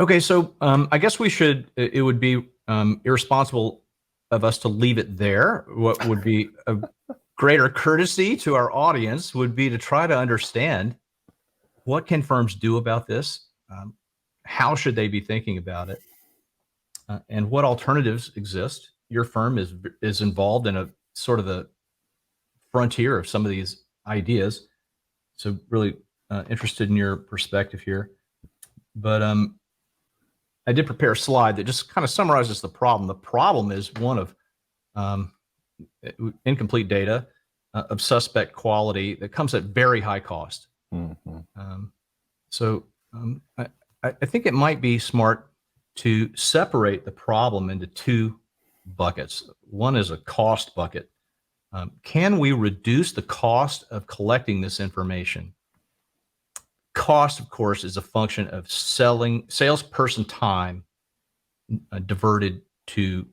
Okay, so I guess it would be irresponsible of us to leave it there. What would be a greater courtesy to our audience would be to try to understand what can firms do about this? How should they be thinking about it? And what alternatives exist? Your firm is involved in a sort of the frontier of some of these ideas. So really interested in your perspective here. But I did prepare a slide that just kind of summarizes the problem. The problem is one of um, incomplete data of suspect quality that comes at very high cost. Mm-hmm. So I think it might be smart to separate the problem into two buckets. One is a cost bucket. Can we reduce the cost of collecting this information? Cost, of course, is a function of salesperson time diverted to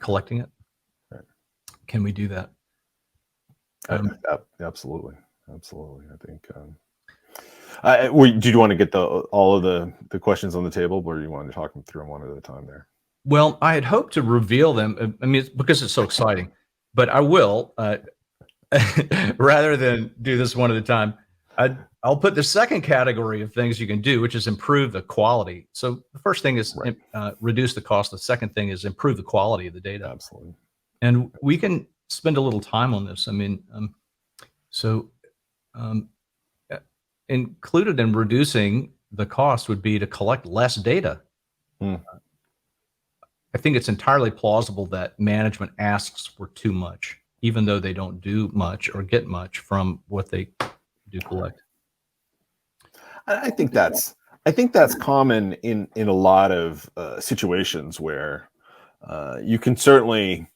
collecting it. Right. Can we do that? Absolutely. I think. Did you want to get all of the questions on the table, or you want to talk them through them one at a time there? Well, I had hoped to reveal them. I mean, because it's so exciting, but I will, rather than do this one at a time, I'll put the second category of things you can do, which is improve the quality. So the first thing is reduce the cost. The second thing is improve the quality of the data. Absolutely. And we can spend a little time on this. I mean, included in reducing the cost would be to collect less data. I think it's entirely plausible that management asks for too much, even though they don't do much or get much from what they do collect. I think that's common in a lot of situations where you can certainly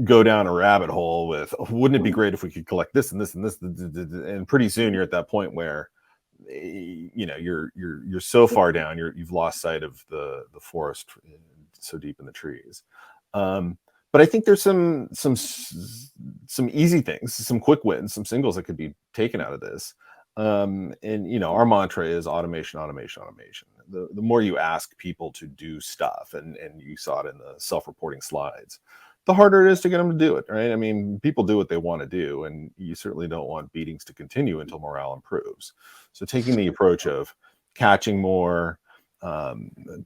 go down a rabbit hole with, wouldn't it be great if we could collect this and this and this, and pretty soon you're at that point where you're so far down, you've lost sight of the forest so deep in the trees. But I think there's some easy things, some quick wins, some singles that could be taken out of this. And our mantra is automation. The more you ask people to do stuff, and you saw it in the self-reporting slides, the harder it is to get them to do it, right? I mean, people do what they want to do, and you certainly don't want beatings to continue until morale improves. So taking the approach of catching more,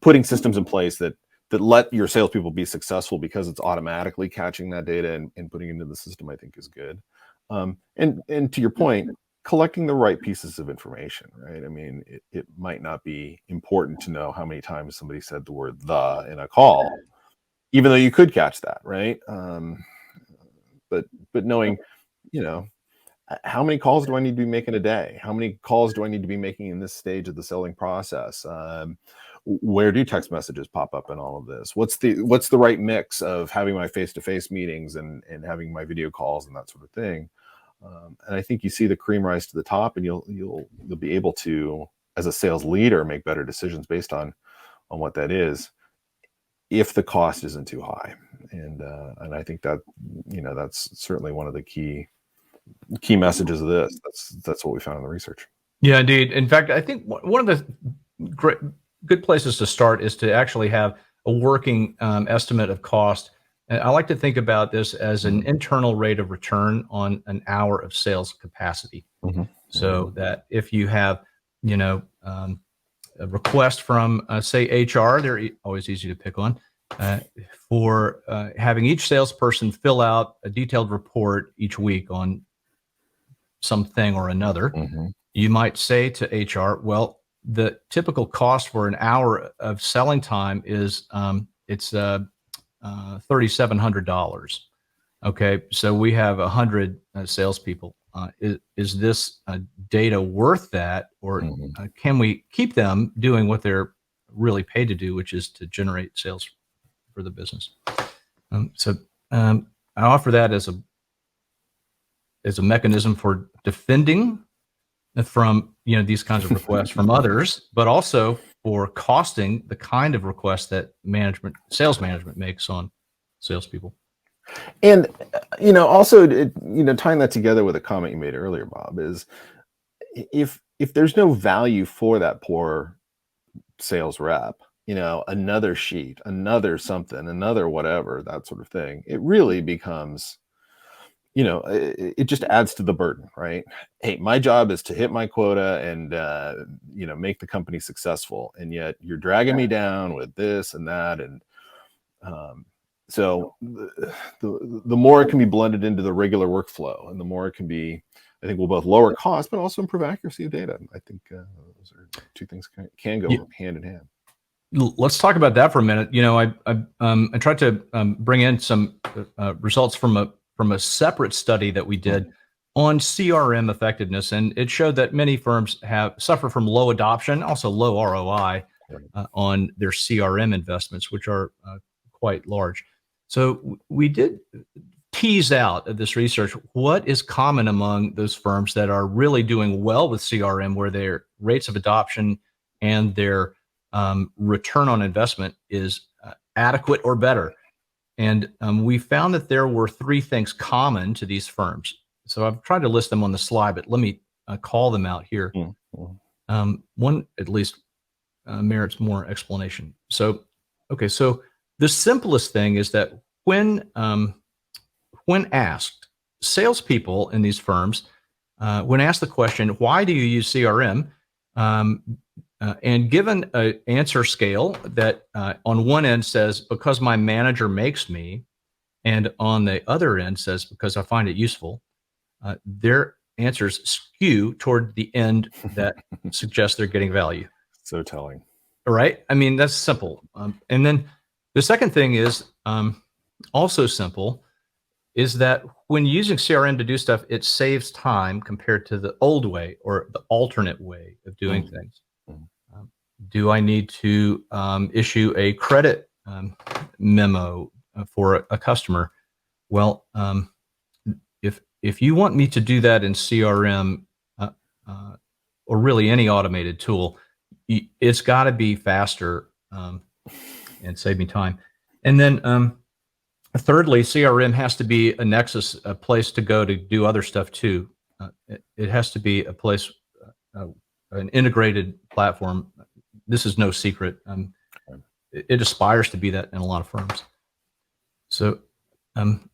putting systems in place that let your salespeople be successful because it's automatically catching that data and putting it into the system, I think is good. And to your point, collecting the right pieces of information, right? I mean, it might not be important to know how many times somebody said the word "the" in a call, even though you could catch that, right? But knowing, how many calls do I need to be making a day? How many calls do I need to be making in this stage of the selling process? Where do text messages pop up in all of this? What's the right mix of having my face-to-face meetings and having my video calls and that sort of thing? And I think you see the cream rise to the top, and you'll be able to, as a sales leader, make better decisions based on what that is, if the cost isn't too high. And I think that that's certainly one of the key messages of this. That's what we found in the research. Yeah, indeed. In fact, I think one of the good places to start is to actually have a working estimate of cost. And I like to think about this as an internal rate of return on an hour of sales capacity. So that if you have, a request from, say, HR, they're always easy to pick on, for having each salesperson fill out a detailed report each week on something or another, you might say to HR, well, the typical cost for an hour of selling time is it's $3,700. Okay, so we have 100 salespeople. Is this data worth that, or can we keep them doing what they're really paid to do, which is to generate sales for the business? So I offer that as a mechanism for defending from these kinds of requests from others, but also for costing the kind of requests that sales management makes on salespeople. And also tying that together with a comment you made earlier, Bob, is if there's no value for that poor sales rep, another sheet, another something, another whatever, that sort of thing, it really becomes, it just adds to the burden, right? Hey, my job is to hit my quota and, make the company successful. And yet you're dragging me down with this and that. And um, so the more it can be blended into the regular workflow, and the more it can be, I think, will both lower cost, but also improve accuracy of data. I think those are two things can go hand in hand. Let's talk about that for a minute. I tried to bring in some results from a separate study that we did on CRM effectiveness, and it showed that many firms suffer from low adoption, also low ROI on their CRM investments, which are quite large. So we did tease out of this research what is common among those firms that are really doing well with CRM, where their rates of adoption and their return on investment is adequate or better. And we found that there were three things common to these firms. So I've tried to list them on the slide, but let me call them out here. One at least merits more explanation. So the simplest thing is that when asked, salespeople in these firms, when asked the question, why do you use CRM? And given an answer scale that on one end says, because my manager makes me, and on the other end says, because I find it useful, their answers skew toward the end that suggests they're getting value. So telling. All right. I mean, that's simple. And then the second thing is also simple, is that when using CRM to do stuff, it saves time compared to the old way or the alternate way of doing things. Do I need to issue a credit memo for a customer? Well, if you want me to do that in CRM or really any automated tool, it's got to be faster and save me time. And then thirdly, CRM has to be a nexus, a place to go to do other stuff too. It has to be a place, an integrated platform. This is no secret. It aspires to be that in a lot of firms. So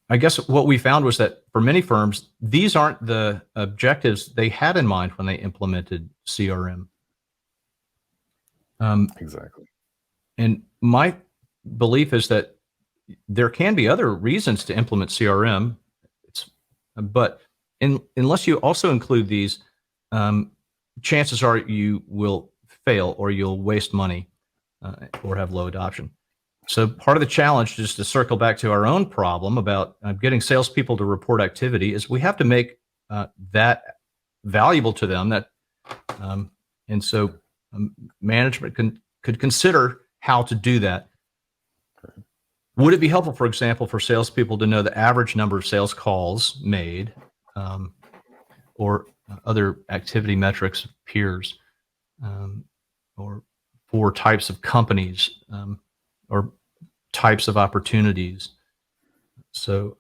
I guess what we found was that for many firms, these aren't the objectives they had in mind when they implemented CRM. Exactly. And my belief is that there can be other reasons to implement CRM, but unless you also include these, chances are you will fail or you'll waste money or have low adoption. So part of the challenge, just to circle back to our own problem about getting salespeople to report activity, is we have to make that valuable to them. And so management could consider how to do that. Would it be helpful, for example, for salespeople to know the average number of sales calls made, or other activity metrics of peers, or for types of companies, or types of opportunities? So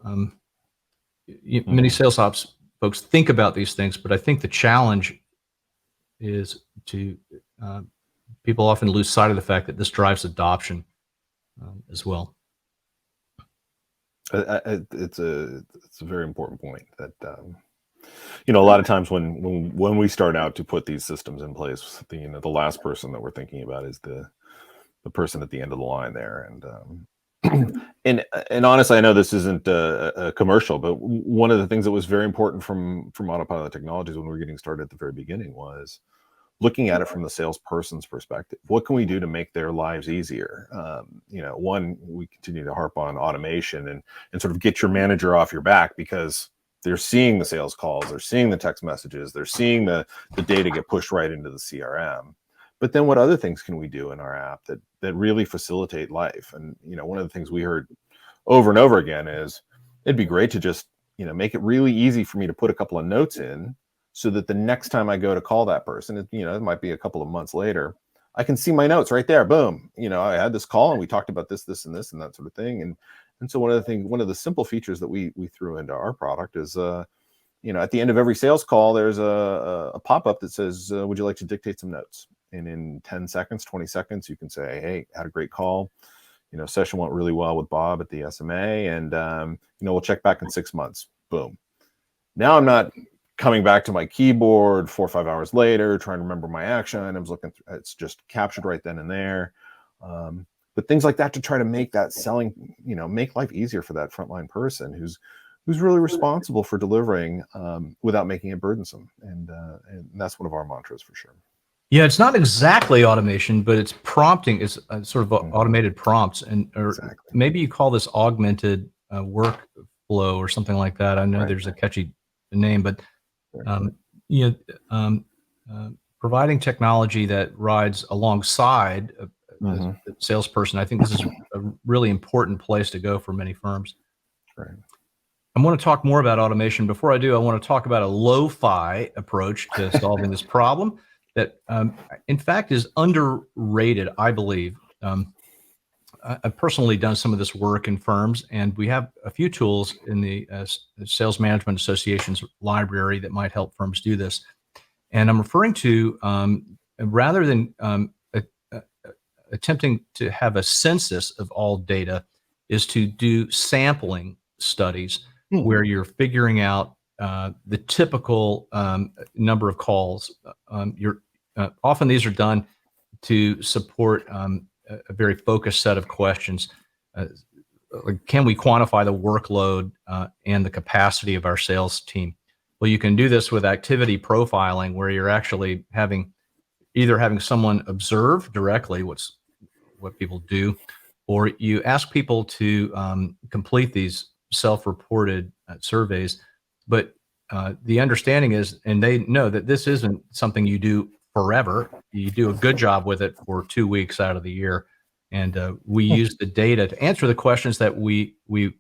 many sales ops folks think about these things, but I think the challenge is to people often lose sight of the fact that this drives adoption as well. It's a very important point that a lot of times when we start out to put these systems in place, the last person that we're thinking about is the person at the end of the line there. And and honestly, I know this isn't a commercial, but one of the things that was very important from Autopilot Technologies when we were getting started at the very beginning was looking at it from the salesperson's perspective. What can we do to make their lives easier? One, we continue to harp on automation and sort of get your manager off your back, because they're seeing the sales calls, they're seeing the text messages, they're seeing the data get pushed right into the CRM. But then what other things can we do in our app that really facilitate life? And, one of the things we heard over and over again is it'd be great to just, make it really easy for me to put a couple of notes in, so that the next time I go to call that person, it might be a couple of months later, I can see my notes right there. Boom. I had this call and we talked about this, and this, and that sort of thing. And so one of the simple features that we threw into our product is, at the end of every sales call, there's a pop-up that says, would you like to dictate some notes? And in 10 seconds, 20 seconds, you can say, hey, had a great call. Session went really well with Bob at the SMA, and we'll check back in 6 months. Boom. Now I'm not coming back to my keyboard 4 or 5 hours later, trying to remember my action items, looking through, it's just captured right then and there. But things like that to try to make that selling, make life easier for that frontline person who's really responsible for delivering without making it burdensome. And that's one of our mantras for sure. Yeah, it's not exactly automation, but it's prompting. It's sort of automated prompts, or Exactly. maybe you call this augmented workflow or something like that. I know there's a catchy name, but providing technology that rides alongside a salesperson. I think this is a really important place to go for many firms. Right. I want to talk more about automation. Before I do, I want to talk about a lo-fi approach to solving this problem that, in fact, is underrated, I believe. I've personally done some of this work in firms, and we have a few tools in the Sales Management Association's library that might help firms do this. And I'm referring to, rather than attempting to have a census of all data, is to do sampling studies where you're figuring out the typical number of calls. Often these are done to support a very focused set of questions. Like, can we quantify the workload and the capacity of our sales team? Well, you can do this with activity profiling, where you're actually either having someone observe directly what people do, or you ask people to complete these self-reported surveys. But the understanding is, and they know that this isn't something you do forever. You do a good job with it for 2 weeks out of the year, and we use the data to answer the questions that we need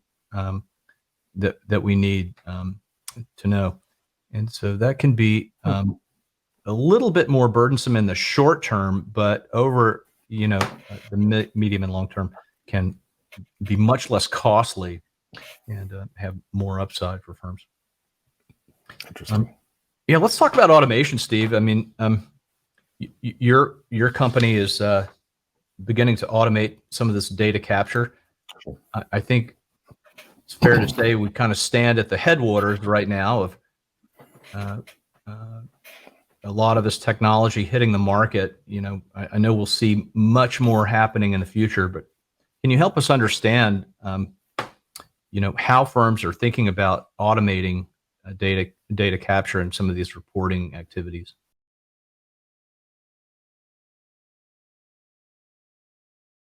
to know. And so that can be a little bit more burdensome in the short term, but over the medium and long term can be much less costly and have more upside for firms. Interesting. Yeah, let's talk about automation, Steve. I mean, your company is beginning to automate some of this data capture. I think it's fair to say we kind of stand at the headwaters right now of a lot of this technology hitting the market. I know we'll see much more happening in the future, but can you help us understand, how firms are thinking about automating data capture and some of these reporting activities?